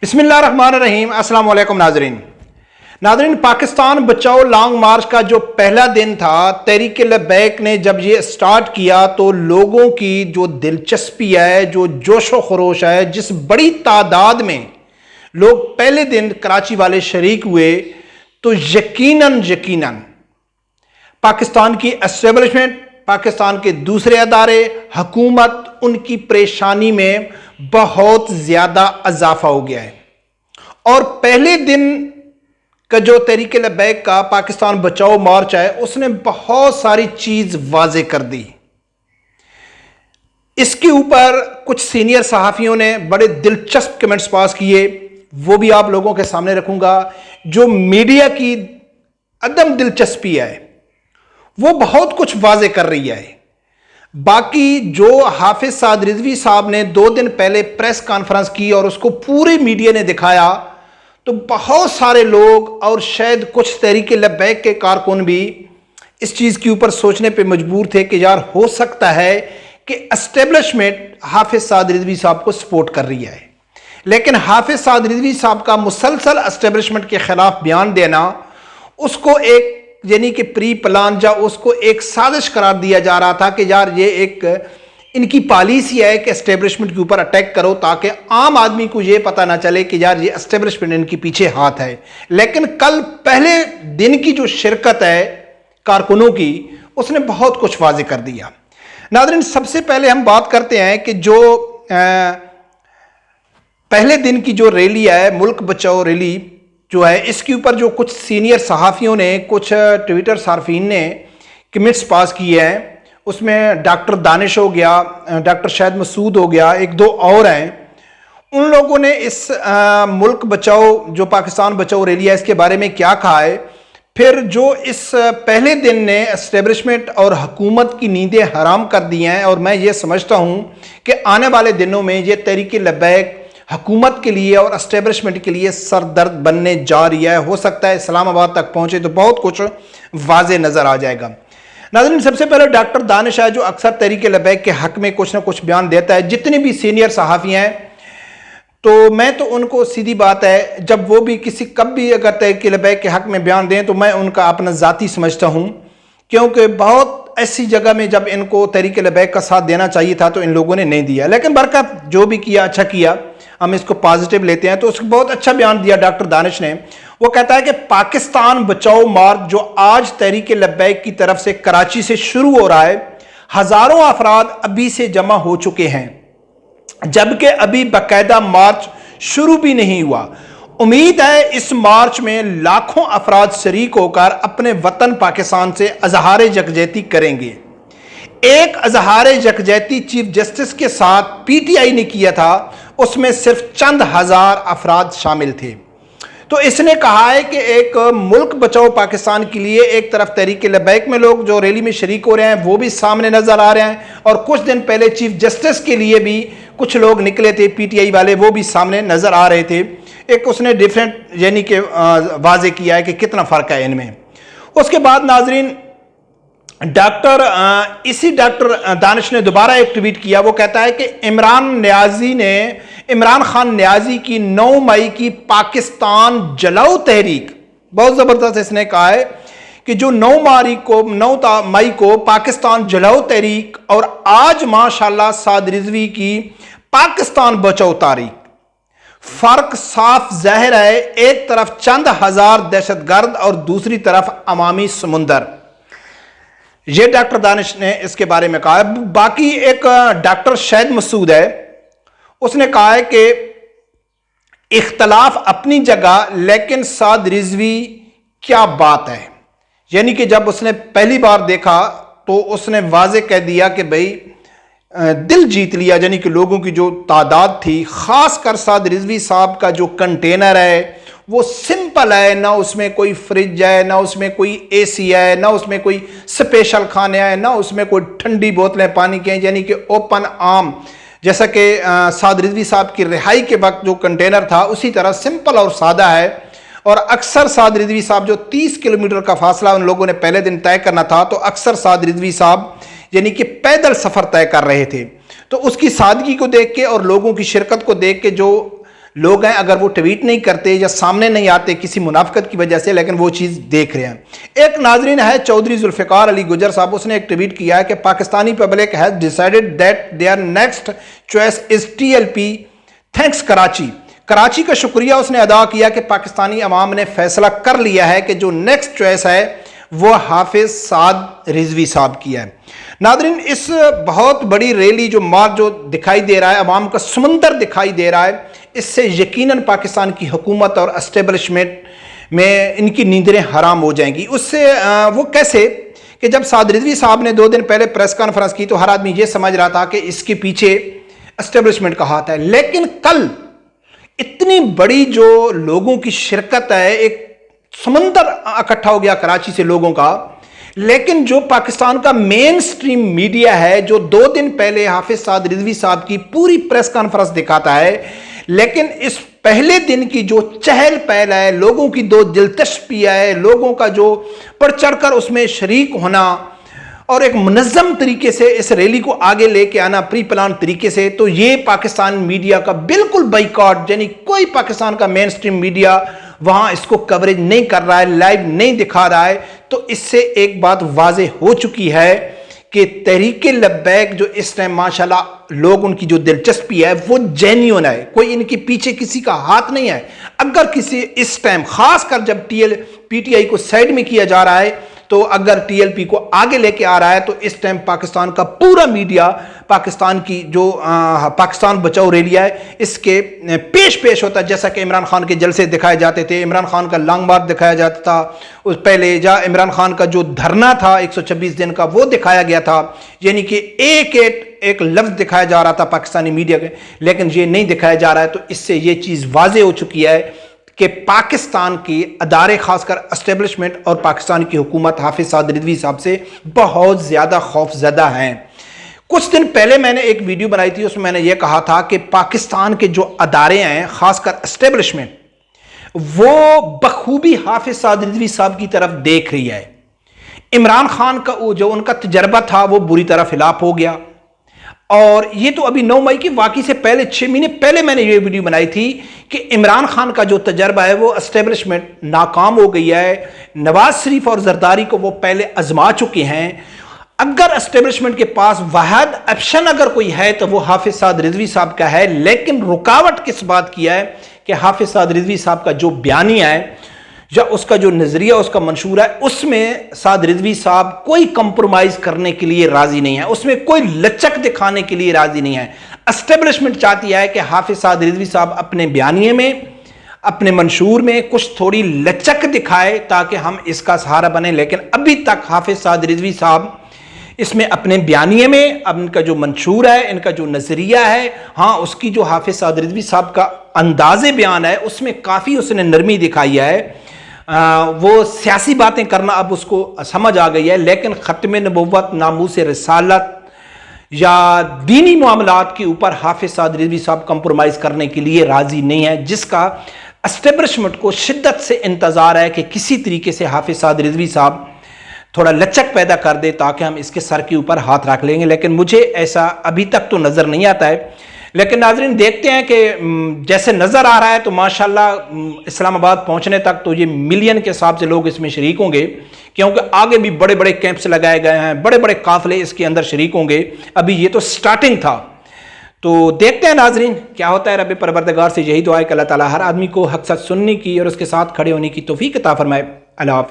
بسم اللہ الرحمن الرحیم۔ السلام علیکم ناظرین، پاکستان بچاؤ لانگ مارچ کا جو پہلا دن تھا، تحریک لبیک نے جب یہ سٹارٹ کیا تو لوگوں کی جو دلچسپی ہے، جو جوش و خروش ہے، جس بڑی تعداد میں لوگ پہلے دن کراچی والے شریک ہوئے، تو یقیناً پاکستان کی اسٹیبلشمنٹ، پاکستان کے دوسرے ادارے، حکومت، ان کی پریشانی میں بہت زیادہ اضافہ ہو گیا ہے۔ اور پہلے دن کا جو تحریک لبیک کا پاکستان بچاؤ مارچ ہے، اس نے بہت ساری چیز واضح کر دی۔ اس کے اوپر کچھ سینئر صحافیوں نے بڑے دلچسپ کمنٹس پاس کیے، وہ بھی آپ لوگوں کے سامنے رکھوں گا۔ جو میڈیا کی عدم دلچسپی ہے، وہ بہت کچھ واضح کر رہی ہے۔ باقی جو حافظ سعد رضوی صاحب نے 2 دن پہلے پریس کانفرنس کی اور اس کو پورے میڈیا نے دکھایا، تو بہت سارے لوگ اور شاید کچھ تحریک لبیک کے کارکن بھی اس چیز کے اوپر سوچنے پہ مجبور تھے کہ یار ہو سکتا ہے کہ اسٹیبلشمنٹ حافظ سعد رضوی صاحب کو سپورٹ کر رہی ہے۔ لیکن حافظ سعد رضوی صاحب کا مسلسل اسٹیبلشمنٹ کے خلاف بیان دینا، اس کو ایک یعنی کہ پری پلان یا اس کو ایک سازش قرار دیا جا رہا تھا کہ یار یہ ایک ان کی پالیسی ہے کہ اسٹیبلشمنٹ کے اوپر اٹیک کرو، تاکہ عام آدمی کو یہ پتہ نہ چلے کہ یار یہ اسٹیبلشمنٹ ان کی پیچھے ہاتھ ہے۔ لیکن کل پہلے دن کی جو شرکت ہے کارکنوں کی، اس نے بہت کچھ واضح کر دیا۔ ناظرین، سب سے پہلے ہم بات کرتے ہیں کہ جو پہلے دن کی جو ریلی ہے، ملک بچاؤ ریلی جو ہے، اس کے اوپر جو کچھ سینئر صحافیوں نے، کچھ ٹویٹر صارفین نے کمنٹس پاس کیے ہیں، اس میں ڈاکٹر دانش ہو گیا، ڈاکٹر شاہد مسعود ہو گیا، 1-2 اور ہیں۔ ان لوگوں نے اس ملک بچاؤ جو پاکستان بچاؤ ریلی ہے، اس کے بارے میں کیا کہا ہے۔ پھر جو اس پہلے دن نے اسٹیبلشمنٹ اور حکومت کی نیندیں حرام کر دی ہیں، اور میں یہ سمجھتا ہوں کہ آنے والے دنوں میں یہ تحریک لبیک حکومت کے لیے اور اسٹیبلشمنٹ کے لیے سر درد بننے جا رہی ہے۔ ہو سکتا ہے اسلام آباد تک پہنچے تو بہت کچھ واضح نظر آ جائے گا۔ ناظرین، سب سے پہلے ڈاکٹر دانش ہے، جو اکثر تحریک لبیک کے حق میں کچھ نہ کچھ بیان دیتا ہے۔ جتنے بھی سینئر صحافی ہیں، تو میں تو ان کو سیدھی بات ہے، جب وہ بھی کب بھی اگر تحریک لبیک کے حق میں بیان دیں تو میں ان کا اپنا ذاتی سمجھتا ہوں، کیونکہ بہت ایسی جگہ میں جب ان کو تحریک لبیک کا ساتھ دینا چاہیے تھا تو ان لوگوں نے نہیں دیا۔ لیکن برکت جو بھی کیا اچھا کیا، ہم اس کو پازیٹیو لیتے ہیں۔ تو اس کو بہت اچھا بیان دیا ڈاکٹر دانش نے۔ وہ کہتا ہے کہ پاکستان بچاؤ مارچ جو آج تحریک لبیک کی طرف سے کراچی سے شروع ہو رہا ہے، ہزاروں افراد ابھی سے جمع ہو چکے ہیں، جبکہ ابھی باقاعدہ مارچ شروع بھی نہیں ہوا۔ امید ہے اس مارچ میں لاکھوں افراد شریک ہو کر اپنے وطن پاکستان سے اظہار یکجہتی کریں گے۔ ایک اظہار یکجہتی چیف جسٹس کے ساتھ پی ٹی آئی نے کیا تھا، اس میں صرف چند ہزار افراد شامل تھے۔ تو اس نے کہا ہے کہ ایک ملک بچاؤ پاکستان کے لیے ایک طرف تحریک لبیک میں لوگ جو ریلی میں شریک ہو رہے ہیں وہ بھی سامنے نظر آ رہے ہیں، اور کچھ دن پہلے چیف جسٹس کے لیے بھی کچھ لوگ نکلے تھے پی ٹی آئی والے، وہ بھی سامنے نظر آ رہے تھے۔ ایک اس نے ڈیفرنٹ یعنی کہ واضح کیا ہے کہ کتنا فرق ہے ان میں۔ اس کے بعد ناظرین، اسی ڈاکٹر دانش نے دوبارہ ایک ٹویٹ کیا۔ وہ کہتا ہے کہ عمران خان نیازی کی 9 مئی کی پاکستان جلاؤ تحریک، بہت زبردست اس نے کہا ہے کہ جو 9 مئی کو پاکستان جلاؤ تحریک اور آج ماشاءاللہ سعد رضوی کی پاکستان بچاؤ تحریک، فرق صاف ظاہر ہے۔ ایک طرف چند ہزار دہشت گرد اور دوسری طرف عوامی سمندر۔ یہ ڈاکٹر دانش نے اس کے بارے میں کہا ہے۔ باقی ایک ڈاکٹر شاہد مسعود ہے، اس نے کہا ہے کہ اختلاف اپنی جگہ، لیکن سعد رضوی کیا بات ہے۔ یعنی کہ جب اس نے پہلی بار دیکھا تو اس نے واضح کہہ دیا کہ بھئی دل جیت لیا، یعنی کہ لوگوں کی جو تعداد تھی، خاص کر سعد رضوی صاحب کا جو کنٹینر ہے وہ سمپل ہے، نہ اس میں کوئی فریج ہے، نہ اس میں کوئی اے سی ہے، نہ اس میں کوئی سپیشل کھانے ہیں، نہ اس میں کوئی ٹھنڈی بوتلیں پانی کی ہیں، یعنی کہ اوپن عام، جیسا کہ سعد رضوی صاحب کی رہائی کے وقت جو کنٹینر تھا اسی طرح سمپل اور سادہ ہے۔ اور اکثر سعد رضوی صاحب جو 30 کلومیٹر کا فاصلہ ان لوگوں نے پہلے دن طے کرنا تھا، تو اکثر سعد رضوی صاحب یعنی کہ پیدل سفر طے کر رہے تھے۔ تو اس کی سادگی کو دیکھ کے اور لوگوں کی شرکت کو دیکھ کے جو لوگ ہیں، اگر وہ ٹویٹ نہیں کرتے یا سامنے نہیں آتے کسی منافقت کی وجہ سے، لیکن وہ چیز دیکھ رہے ہیں۔ ایک ناظرین ہے چودھری ذوالفقار علی گجر صاحب، اس نے ایک ٹویٹ کیا ہے کہ Pakistani public has decided that their next choice is TLP، thanks Karachi. Karachi کا شکریہ اس نے ادا کیا کہ پاکستانی عوام نے فیصلہ کر لیا ہے کہ جو نیکسٹ چوائس ہے وہ حافظ سعد رضوی صاحب کی ہے۔ ناظرین، اس بہت بڑی ریلی جو دکھائی دے رہا ہے، عوام کا سمندر دکھائی دے رہا ہے، اس سے یقیناً پاکستان کی حکومت اور اسٹیبلشمنٹ میں ان کی نیندیں حرام ہو جائیں گی۔ اس سے وہ کیسے کہ جب سعد رضوی صاحب نے 2 دن پہلے پریس کانفرنس کی تو ہر آدمی یہ سمجھ رہا تھا کہ اس کے پیچھے اسٹیبلشمنٹ کا ہاتھ ہے، لیکن کل اتنی بڑی جو لوگوں کی شرکت ہے، ایک سمندر اکٹھا ہو گیا کراچی سے لوگوں کا، لیکن جو پاکستان کا مین سٹریم میڈیا ہے جو 2 دن پہلے حافظ سعد رضوی صاحب کی پوری پریس کانفرنس دکھاتا ہے، لیکن اس پہلے دن کی جو چہل پہل ہے، لوگوں کی دلچسپی ہے، لوگوں کا جو بڑھ چڑھ کر اس میں شریک ہونا اور ایک منظم طریقے سے اس ریلی کو آگے لے کے آنا، پری پلان طریقے سے، تو یہ پاکستان میڈیا کا بالکل بائیکاٹ، یعنی کوئی پاکستان کا مین سٹریم میڈیا وہاں اس کو کوریج نہیں کر رہا ہے، لائیو نہیں دکھا رہا ہے۔ تو اس سے ایک بات واضح ہو چکی ہے کہ تحریک لبیک جو اس ٹائم ماشاءاللہ لوگ ان کی جو دلچسپی ہے وہ جینیون ہے، کوئی ان کے پیچھے کسی کا ہاتھ نہیں ہے۔ اگر کسی اس ٹائم خاص کر جب PTI کو سائیڈ میں کیا جا رہا ہے، تو اگر TLP کو آگے لے کے آ رہا ہے، تو اس ٹائم پاکستان کا پورا میڈیا پاکستان کی جو پاکستان بچاؤ ریلی ہے اس کے پیش ہوتا ہے، جیسا کہ عمران خان کے جلسے دکھائے جاتے تھے، عمران خان کا لانگ مارچ دکھایا جاتا تھا، اس پہلے جا عمران خان کا جو دھرنا تھا 126 دن کا وہ دکھایا گیا تھا، یعنی کہ ایک لفظ دکھایا جا رہا تھا پاکستانی میڈیا کے، لیکن یہ نہیں دکھایا جا رہا ہے۔ تو اس سے یہ چیز واضح ہو چکی ہے کہ پاکستان کی ادارے، خاص کر اسٹیبلشمنٹ اور پاکستان کی حکومت حافظ سعد رضوی صاحب سے بہت زیادہ خوف زدہ ہیں۔ کچھ دن پہلے میں نے ایک ویڈیو بنائی تھی، اس میں میں نے یہ کہا تھا کہ پاکستان کے جو ادارے ہیں، خاص کر اسٹیبلشمنٹ، وہ بخوبی حافظ سعد رضوی صاحب کی طرف دیکھ رہی ہے۔ عمران خان کا جو ان کا تجربہ تھا وہ بری طرح فلاپ ہو گیا، اور یہ تو ابھی 9 مئی کی واقعے سے پہلے 6 مہینے پہلے میں نے یہ ویڈیو بنائی تھی کہ عمران خان کا جو تجربہ ہے وہ اسٹیبلشمنٹ ناکام ہو گئی ہے، نواز شریف اور زرداری کو وہ پہلے آزما چکے ہیں۔ اگر اسٹیبلشمنٹ کے پاس واحد آپشن اگر کوئی ہے تو وہ حافظ سعد رضوی صاحب کا ہے، لیکن رکاوٹ کس بات کی ہے کہ حافظ سعد رضوی صاحب کا جو بیانیہ ہے یا اس کا جو نظریہ، اس کا منشور ہے، اس میں سعد رضوی صاحب کوئی کمپرومائز کرنے کے لیے راضی نہیں ہے، اس میں کوئی لچک دکھانے کے لیے راضی نہیں ہے۔ اسٹیبلشمنٹ چاہتی ہے کہ حافظ سعد رضوی صاحب اپنے بیانیے میں، اپنے منشور میں کچھ تھوڑی لچک دکھائے تاکہ ہم اس کا سہارا بنیں، لیکن ابھی تک حافظ سعد رضوی صاحب اس میں اپنے بیانیے میں، اب ان کا جو منشور ہے، ان کا جو نظریہ ہے، ہاں اس کی جو حافظ سعد رضوی صاحب کا انداز بیان ہے اس میں کافی اس نے نرمی دکھائی ہے، وہ سیاسی باتیں کرنا اب اس کو سمجھ آ گئی ہے، لیکن ختم نبوت، ناموس رسالت یا دینی معاملات کے اوپر حافظ سعد رضوی صاحب کمپرومائز کرنے کے لیے راضی نہیں ہے، جس کا اسٹیبلشمنٹ کو شدت سے انتظار ہے کہ کسی طریقے سے حافظ سعد رضوی صاحب تھوڑا لچک پیدا کر دے تاکہ ہم اس کے سر کے اوپر ہاتھ رکھ لیں گے، لیکن مجھے ایسا ابھی تک تو نظر نہیں آتا ہے۔ لیکن ناظرین دیکھتے ہیں کہ جیسے نظر آ رہا ہے تو ماشاءاللہ اسلام آباد پہنچنے تک تو یہ ملین کے حساب سے لوگ اس میں شریک ہوں گے، کیونکہ آگے بھی بڑے بڑے کیمپس لگائے گئے ہیں، بڑے بڑے قافلے اس کے اندر شریک ہوں گے، ابھی یہ تو سٹارٹنگ تھا۔ تو دیکھتے ہیں ناظرین کیا ہوتا ہے۔ رب پروردگار سے یہی دعا ہے کہ اللہ تعالیٰ ہر آدمی کو حق سچ سننے کی اور اس کے ساتھ کھڑے ہونے کی توفیق عطا فرمائے۔ اللہ حافظ۔